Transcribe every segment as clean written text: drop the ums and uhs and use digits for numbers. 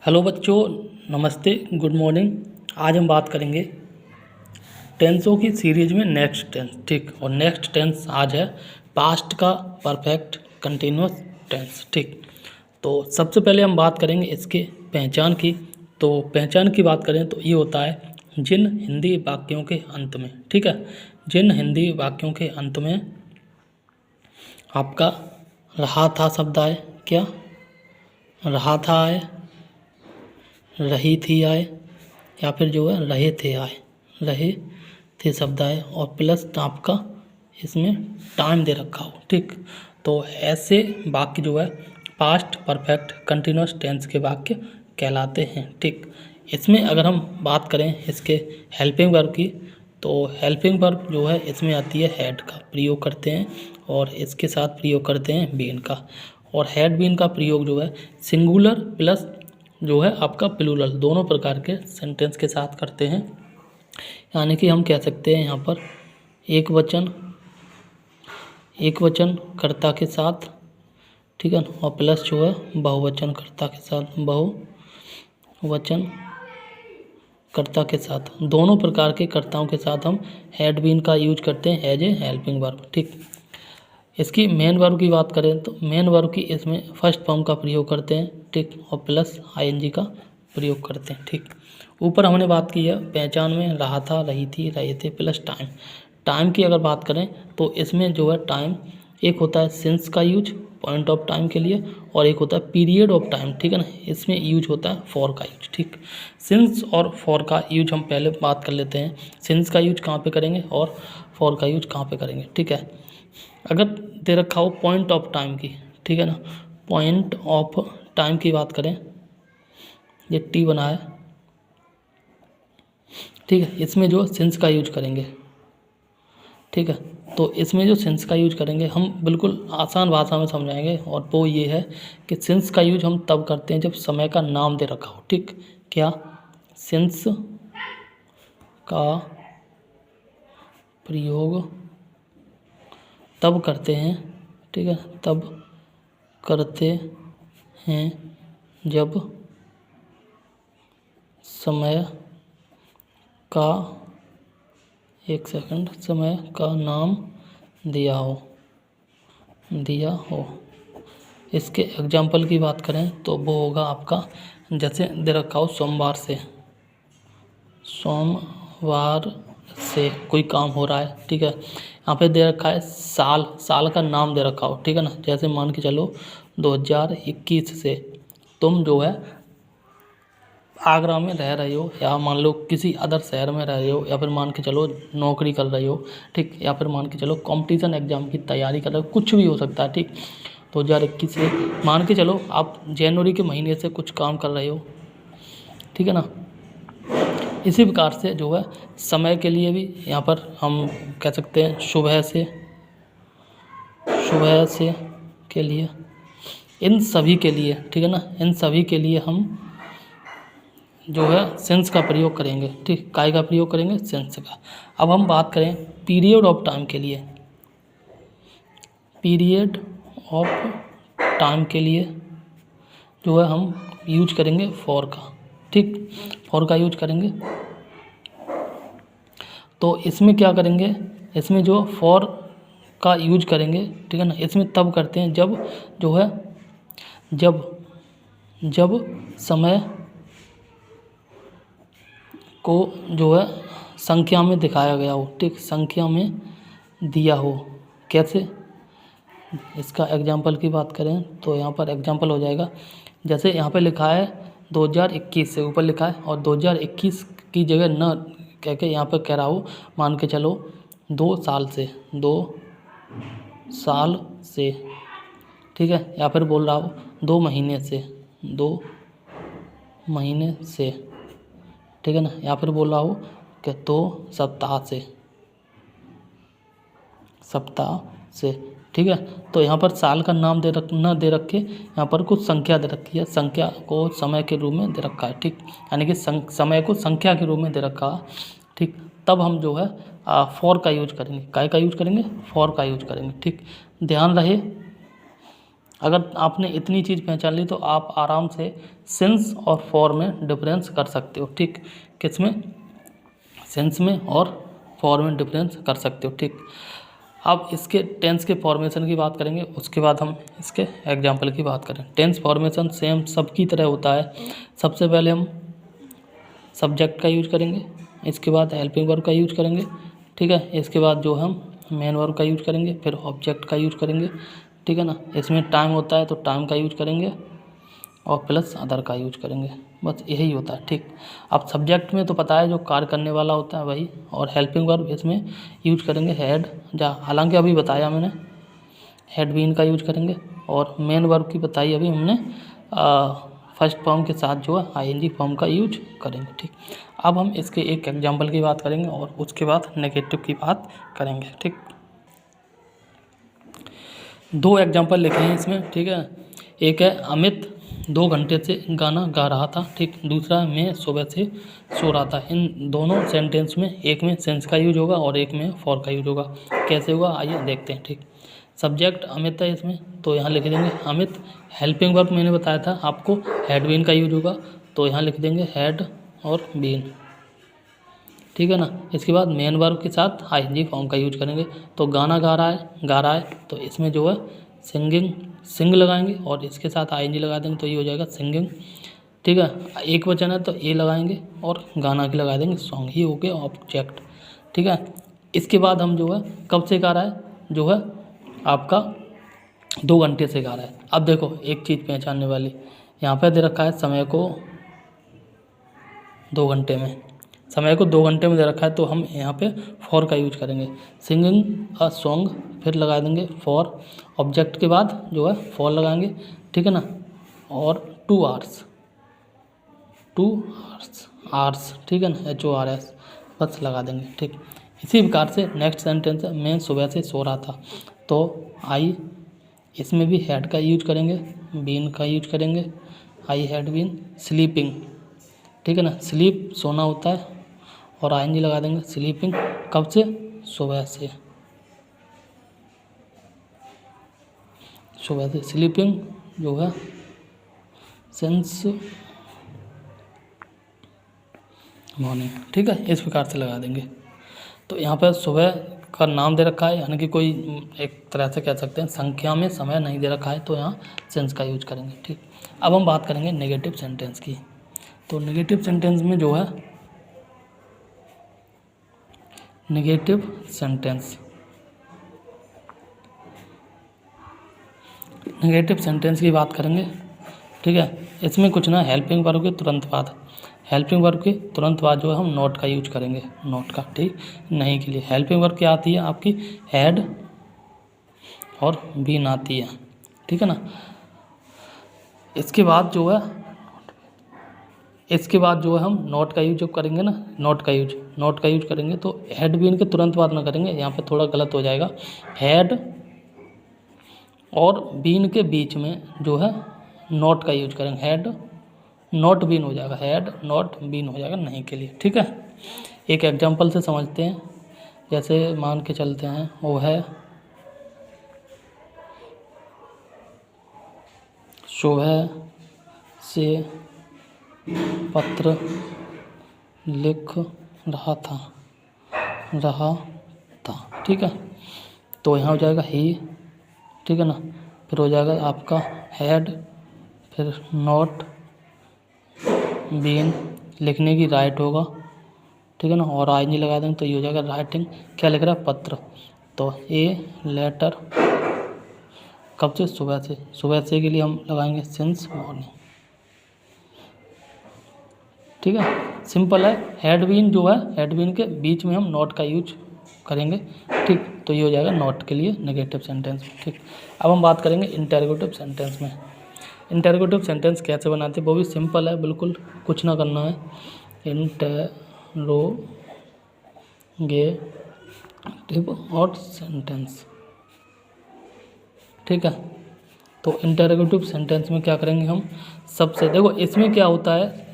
Hello बच्चों, नमस्ते, good morning. आज हम बात करेंगे टेंसों की सीरीज में नेक्स्ट टेंस। ठीक, और नेक्स्ट टेंस आज है पास्ट का परफेक्ट कंटिन्यूअस टेंस। ठीक, तो सबसे पहले हम बात करेंगे इसके पहचान की। तो पहचान की बात करें तो ये होता है जिन हिंदी वाक्यों के अंत में, ठीक है, जिन हिंदी वाक्यों के अंत में आपका रहा था शब्द आए, क्या रहा था आए, रही थी आए, या फिर जो है रहे थे आए, रहे थे शब्द आए, और प्लस आपका इसमें टाइम दे रखा हो। ठीक, तो ऐसे वाक्य जो है पास्ट परफेक्ट कंटिन्यूअस टेंस के वाक्य कहलाते हैं। ठीक, इसमें अगर हम बात करें इसके हेल्पिंग वर्ब की, तो हेल्पिंग वर्ब जो है इसमें आती है हैड का प्रयोग करते हैं, और इसके साथ प्रयोग करते हैं बीन का। और हैड बीन का प्रयोग जो है सिंगुलर प्लस जो है आपका प्लूरल दोनों प्रकार के सेंटेंस के साथ करते हैं। यानी कि हम कह सकते हैं यहाँ पर एक वचन कर्ता के साथ, ठीक है, और प्लस जो है बहुवचन कर्ता के साथ, बहुवचन कर्ता के साथ, दोनों प्रकार के कर्ताओं के साथ हम हैड बीन का यूज करते हैं एज ए हेल्पिंग वर्ब। ठीक, इसकी मेन वर्ब की बात करें तो मेन वर्ब की इसमें फर्स्ट फॉर्म का प्रयोग करते हैं। ठीक, और प्लस आईएनजी का प्रयोग करते हैं। ठीक, ऊपर हमने बात की है पहचान में रहा था, रही थी, रहे थे, प्लस टाइम। टाइम की अगर बात करें तो इसमें जो है टाइम एक होता है सिंस का यूज पॉइंट ऑफ टाइम के लिए, और एक होता है पीरियड ऑफ टाइम। ठीक है ना, इसमें यूज होता है फॉर का यूज। ठीक, सिंस और फॉर का यूज हम पहले बात कर लेते हैं। सिंस का यूज कहाँ पे करेंगे और फॉर का यूज कहाँ पे करेंगे। ठीक है, अगर दे रखा हो पॉइंट ऑफ टाइम की, ठीक है ना, पॉइंट ऑफ टाइम की बात करें, ये टी बना है, ठीक है, इसमें जो सिंस का यूज करेंगे। ठीक है, तो इसमें जो सिंस का यूज करेंगे हम बिल्कुल आसान भाषा में समझाएंगे, और वो ये है कि सिंस का यूज हम तब करते हैं जब समय का नाम दे रखा हो। ठीक, क्या सिंस का प्रयोग तब करते हैं, ठीक है, तब करते हैं जब समय का, एक सेकंड, समय का नाम दिया हो। इसके एग्जाम्पल की बात करें तो वो होगा आपका, जैसे दे रखा हो सोमवार से कोई काम हो रहा है। ठीक है, यहाँ पे दे रखा है साल का नाम दे रखा हो। ठीक है ना, जैसे मान के चलो 2021 से तुम जो है आगरा में रह रहे हो, या मान लो किसी अदर शहर में रह रहे हो, या फिर मान के चलो नौकरी कर रहे हो। ठीक, या फिर मान के चलो कंपटीशन एग्जाम की तैयारी कर रहे हो, कुछ भी हो सकता है। ठीक, 2021 से मान के चलो आप जनवरी के महीने से कुछ काम कर रहे हो। ठीक है ना, इसी प्रकार से जो है समय के लिए भी यहाँ पर हम कह सकते हैं सुबह से के लिए, इन सभी के लिए, ठीक है ना, इन सभी के लिए हम जो है सेंस का प्रयोग करेंगे। ठीक, काय का प्रयोग करेंगे, सेंस का। अब हम बात करें पीरियड ऑफ टाइम के लिए, पीरियड ऑफ टाइम के लिए जो है हम यूज करेंगे फॉर का। ठीक, फॉर का यूज करेंगे, तो इसमें क्या करेंगे, इसमें जो फॉर का यूज करेंगे, ठीक है ना, इसमें तब करते हैं जब जो है जब समय को जो है संख्या में दिखाया गया हो। ठीक, संख्या में दिया हो। कैसे, इसका एग्जाम्पल की बात करें तो यहाँ पर एग्जाम्पल हो जाएगा, जैसे यहाँ पे लिखा है 2021 से ऊपर लिखा है, और 2021 की जगह न कह के यहाँ पर कह रहा हो मान के चलो 2 साल से, ठीक है, या फिर बोल रहा हो 2 महीने से, ठीक है ना, या फिर बोल रहा हो कि 2 सप्ताह से, ठीक है। तो यहाँ पर साल का नाम न दे रखे, यहाँ पर कुछ संख्या दे रखी है, संख्या को समय के रूप में दे रखा है। ठीक, यानी कि समय को संख्या के रूप में दे रखा है। ठीक, तब हम जो है फॉर का यूज करेंगे, काय का यूज करेंगे, फॉर का यूज करेंगे। ठीक, ध्यान रहे अगर आपने इतनी चीज़ पहचान ली तो आप आराम से सिंस और फॉर में डिफरेंस कर सकते हो। ठीक, किस में? सेंस में और फॉर में डिफरेंस कर सकते हो। ठीक, अब इसके टेंस के फॉर्मेशन की बात करेंगे, उसके बाद हम इसके एग्जाम्पल की बात करें। टेंस फॉर्मेशन सेम सबकी तरह होता है। सबसे पहले हम सब्जेक्ट का यूज करेंगे, इसके बाद हेल्पिंग वर्ब का यूज करेंगे। ठीक है, इसके बाद जो हम मेन वर्ब का यूज करेंगे, फिर ऑब्जेक्ट का यूज करेंगे। ठीक है ना, इसमें टाइम होता है तो टाइम का यूज करेंगे और प्लस अदर का यूज करेंगे, बस यही होता है। ठीक, अब सब्जेक्ट में तो पता है जो कार्य करने वाला होता है वही, और हेल्पिंग वर्ब इसमें यूज करेंगे हेड, हालांकि अभी बताया मैंने हेड बीन का यूज करेंगे, और मेन वर्ब की बताई अभी हमने फर्स्ट फॉर्म के साथ जो है आईएनजी फॉर्म का यूज करेंगे। ठीक, अब हम इसके एक एग्जाम्पल की बात करेंगे और उसके बाद नेगेटिव की बात करेंगे। ठीक, 2 एग्जाम्पल लिखे हैं इसमें। ठीक है, एक है अमित 2 घंटे से गाना गा रहा था। ठीक, दूसरा मैं सुबह से सो रहा था। इन दोनों सेंटेंस में एक में सेंस का यूज होगा और एक में फॉर का यूज होगा। कैसे होगा आइए देखते हैं। ठीक, सब्जेक्ट अमित है इसमें, तो यहाँ लिख देंगे अमित। हेल्पिंग वर्ब मैंने बताया था आपको हैड बीन का यूज होगा, तो यहाँ लिख देंगे हैड और बीन। ठीक है ना, इसके बाद मेन वर्ब के साथ आईएनजी फॉर्म का यूज करेंगे। तो गाना गा रहा है तो इसमें जो है सिंगिंग, सिंग लगाएंगे और इसके साथ आईएनजी लगा देंगे तो ये हो जाएगा सिंगिंग। ठीक है, एक वचन है तो ए लगाएंगे और गाना की लगा देंगे सॉन्ग, ही हो गया ऑब्जेक्ट। ठीक है, इसके बाद हम जो है कब से गा रहा है, जो है आपका 2 घंटे से गा रहा है। अब देखो एक चीज़ पहचानने वाली, यहाँ पे दे रखा है समय को 2 घंटे में, समय को 2 घंटे में दे रखा है, तो हम यहाँ पे फॉर का यूज करेंगे। सिंगिंग अ सॉन्ग, फिर लगा देंगे फॉर, ऑब्जेक्ट के बाद जो है फॉर लगाएंगे। ठीक है ना, और 2 आवर्स, आवर्स। ठीक है ना, HORS बस लगा देंगे। ठीक, इसी प्रकार से नेक्स्ट सेंटेंस है मैं सुबह से सो रहा था, तो आई, इसमें भी हैड का यूज करेंगे, बीन का यूज करेंगे, आई हैड बीन स्लीपिंग। ठीक है ना, स्लीप सोना होता है और आईएनजी लगा देंगे स्लीपिंग, कब से? सुबह से, सुबह से स्लीपिंग जो है सिंस मॉर्निंग। ठीक है, इस प्रकार से लगा देंगे। तो यहाँ पर सुबह का नाम दे रखा है, यानी कि कोई एक तरह से कह सकते हैं संख्या में समय नहीं दे रखा है, तो यहाँ सेंस का यूज करेंगे। ठीक, अब हम बात करेंगे नेगेटिव सेंटेंस की। तो नेगेटिव सेंटेंस में जो है नेगेटिव सेंटेंस की बात करेंगे। ठीक है, इसमें कुछ ना हेल्पिंग वर्ब के तुरंत बाद, हेल्पिंग वर्ब के तुरंत बाद जो है हम नॉट का यूज करेंगे, नॉट का। ठीक, नहीं के लिए हेल्पिंग वर्ब क्या आती है आपकी, हैड और बीन आती है। ठीक है ना, इसके बाद जो है हम नॉट का यूज करेंगे ना, नॉट का यूज करेंगे, तो हैड बीन के तुरंत बाद ना करेंगे, यहाँ पे थोड़ा गलत हो जाएगा। हैड और बीन के बीच में जो है नॉट का यूज करेंगे, हैड नॉट बीन हो जाएगा, हैड नॉट बीन हो जाएगा नहीं के लिए। ठीक है, एक एग्जांपल से समझते हैं, जैसे मान के चलते हैं, वो है सुबह से पत्र लिख रहा था। ठीक है, तो यहाँ हो जाएगा ही। ठीक है ना, फिर हो जाएगा आपका हैड, फिर नॉट बीन, लिखने की राइट होगा। ठीक है ना, और आईएनजी लगा देंगे तो ये हो जाएगा राइटिंग। क्या लिख रहा है, पत्र, तो ए लेटर, कब से? सुबह से, सुबह से के लिए हम लगाएंगे सिंस मॉर्निंग। ठीक है, सिंपल है। हैड बीन जो है, हैड बीन के बीच में हम नॉट का यूज करेंगे। ठीक, तो ये हो जाएगा नॉट के लिए नेगेटिव सेंटेंस। ठीक, अब हम बात करेंगे इंटरोगेटिव सेंटेंस में। इंटरोगेटिव सेंटेंस कैसे बनाते हैं, वो भी सिंपल है, बिल्कुल कुछ ना करना है। इंटरोगेटिव और सेंटेंस। ठीक है, तो इंटरोगेटिव सेंटेंस में क्या करेंगे हम, सबसे देखो इसमें क्या होता है,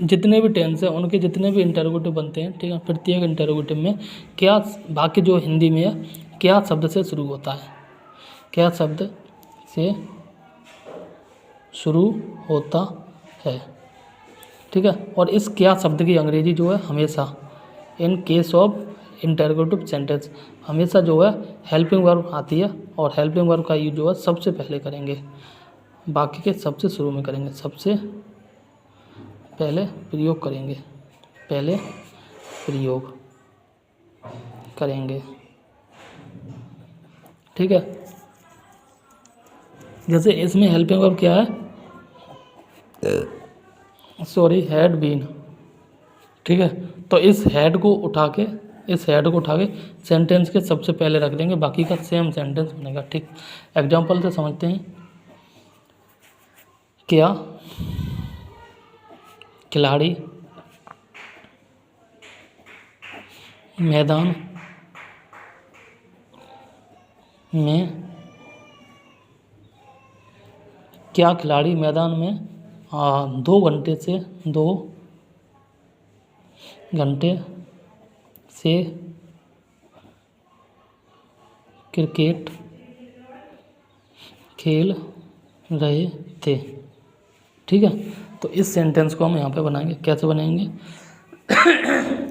जितने भी टेंस है उनके जितने भी इंटरोगेटिव बनते हैं। ठीक है, प्रत्येक इंटरोगेटिव में क्या, बाकी जो हिंदी में है, क्या शब्द से शुरू होता है, क्या शब्द से शुरू होता है। ठीक है, और इस क्या शब्द की अंग्रेजी जो है हमेशा, in case of interrogative sentence, हमेशा जो है हेल्पिंग वर्ब आती है, और हेल्पिंग वर्ब का यूज जो है सबसे पहले करेंगे, बाकी के सबसे शुरू में करेंगे, सबसे पहले प्रयोग करेंगे, पहले प्रयोग करेंगे। ठीक है, जैसे इसमें हेल्पिंग वर्ब क्या है, सॉरी, हैड बीन। ठीक है, तो इस हेड को उठा के सेंटेंस के सबसे पहले रख देंगे, बाकी का सेम सेंटेंस बनेगा। ठीक, एग्जाम्पल से समझते हैं। क्या खिलाड़ी मैदान में, क्या खिलाड़ी मैदान में 2 घंटे से क्रिकेट खेल रहे थे। ठीक है, तो इस सेंटेंस को हम यहाँ पे बनाएंगे, कैसे बनाएंगे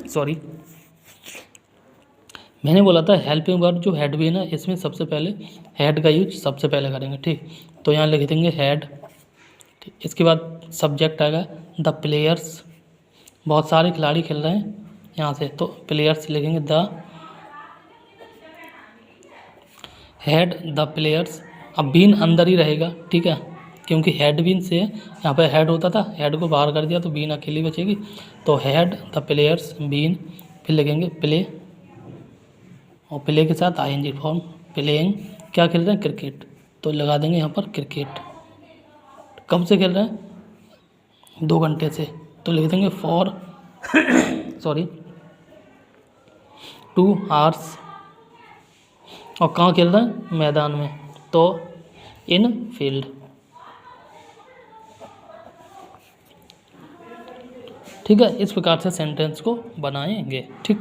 सॉरी, मैंने बोला था हेल्पिंग वर्ब जो हैड बीन है, इसमें सबसे पहले हैड का यूज सबसे पहले करेंगे। ठीक, तो यहाँ लिख देंगे हैड। ठीक, इसके बाद सब्जेक्ट आएगा द प्लेयर्स, बहुत सारे खिलाड़ी खेल रहे हैं यहाँ से, तो प्लेयर्स लिखेंगे द हैड द प्लेयर्स। अब बीन अंदर ही रहेगा। ठीक है, क्योंकि हैड बीन से यहाँ पर हेड होता था, हेड को बाहर कर दिया तो बीन अकेली बचेगी, तो हैड द प्लेयर्स बीन, फिर लिखेंगे प्ले, और प्ले के साथ आईएनजी फॉर्म, प्लेइंग, क्या खेल रहे हैं, क्रिकेट, तो लगा देंगे यहाँ पर क्रिकेट। कब से खेल रहे हैं, 2 घंटे से, तो लिख देंगे फॉर सॉरी 2 आवर्स। और कहाँ खेल रहे हैं, मैदान में, तो इन फील्ड। ठीक है, इस प्रकार से सेंटेंस को बनाएंगे। ठीक,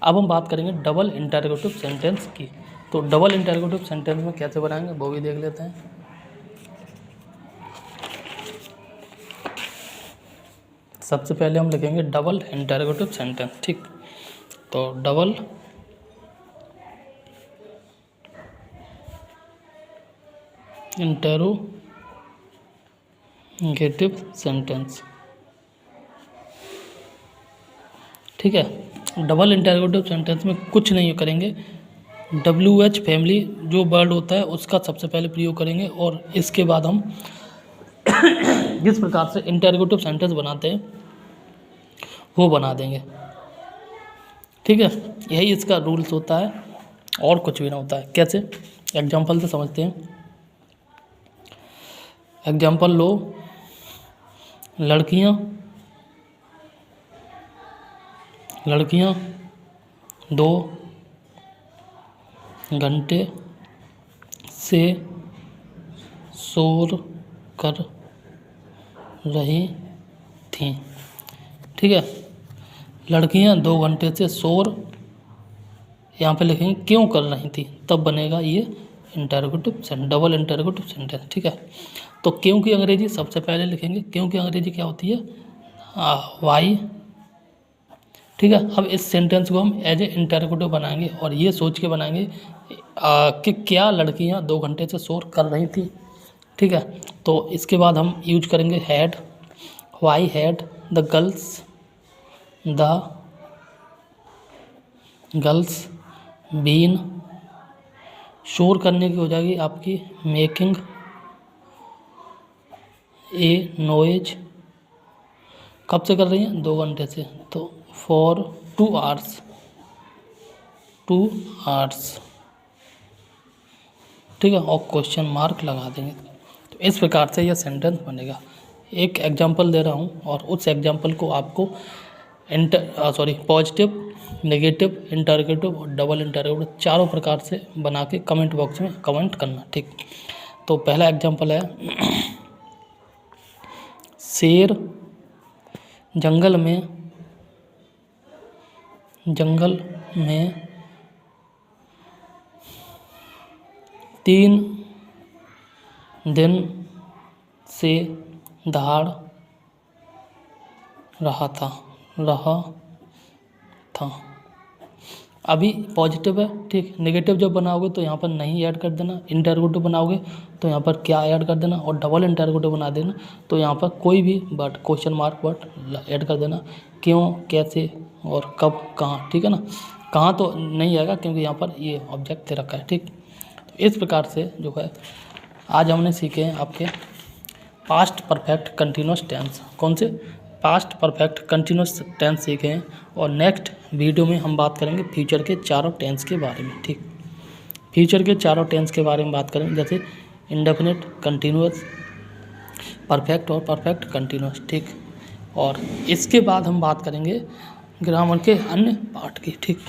अब हम बात करेंगे डबल इंटरोगेटिव सेंटेंस की। तो डबल इंटरोगेटिव सेंटेंस में कैसे बनाएंगे वो भी देख लेते हैं। सबसे पहले हम लिखेंगे डबल इंटरोगेटिव सेंटेंस। ठीक, तो डबल इंटरोगेटिव सेंटेंस। ठीक है, डबल इंटरोगेटिव सेंटेंस में कुछ नहीं करेंगे, WH फैमिली जो वर्ड होता है उसका सबसे पहले प्रयोग करेंगे, और इसके बाद हम जिस प्रकार से इंटरोगेटिव सेंटेंस बनाते हैं वो बना देंगे। ठीक है, यही इसका रूल्स होता है, और कुछ भी ना होता है। कैसे, एग्जाम्पल से समझते हैं। एग्जाम्पल लो, लड़कियां 2 घंटे से शोर कर रही थीं। ठीक है, लड़कियां 2 घंटे से शोर, यहाँ पे लिखेंगे क्यों कर रही थी, तब बनेगा ये interrogative sentence, double interrogative sentence. ठीक है, तो क्यों की अंग्रेजी सबसे पहले लिखेंगे, क्यों की अंग्रेजी क्या होती है, वाई। ठीक है, अब इस सेंटेंस को हम एज ए इंटरोगेटिव बनाएंगे, और ये सोच के बनाएंगे कि क्या लड़कियां 2 घंटे से शोर कर रही थी। ठीक है, तो इसके बाद हम यूज करेंगे had, why had the girls been, शोर करने की हो जाएगी आपकी मेकिंग ए नॉइज, कब से कर रही हैं, 2 घंटे से, तो फॉर 2 आवर्स। ठीक है, और क्वेश्चन मार्क लगा देंगे। तो इस प्रकार से यह सेंटेंस बनेगा। एक एग्जांपल दे रहा हूँ, और उस एग्जांपल को आपको पॉजिटिव, नेगेटिव, इंटरोगेटिव और डबल इंटरोगेटिव चारों प्रकार से बना के कमेंट बॉक्स में कमेंट करना। ठीक, तो पहला एग्जांपल है, शेर जंगल में 3 दिन से दहाड़ रहा था। अभी पॉजिटिव है, ठीक। नेगेटिव जब बनाओगे तो यहाँ पर नहीं ऐड कर देना। इंटररोगेटिव बनाओगे तो यहाँ पर क्या ऐड कर देना, और डबल इंटररोगेटिव बना देना तो यहाँ पर कोई भी but question mark but add कर देना। क्यों, कैसे और कब, कहाँ, ठीक है ना। कहाँ तो नहीं आएगा क्योंकि यहाँ पर ये ऑब्जेक्ट दे रखा है, ठीक। तो इस प्रकार से जो है आज हमने सीखे हैं आपके पास्ट परफेक्ट कंटिन्यूस टेंस। कौन से? पास्ट परफेक्ट कंटिन्यूस टेंस सीखे हैं। और नेक्स्ट वीडियो में हम बात करेंगे फ्यूचर के चारों टेंस के बारे में, ठीक। फ्यूचर के चारों टेंस के बारे में बात करेंगे, जैसे इंडेफिनिट, कंटिन्यूस, परफेक्ट और परफेक्ट कंटिन्यूस, ठीक। और इसके बाद हम बात करेंगे ग्रामर के अन्य पार्ट की, ठीक।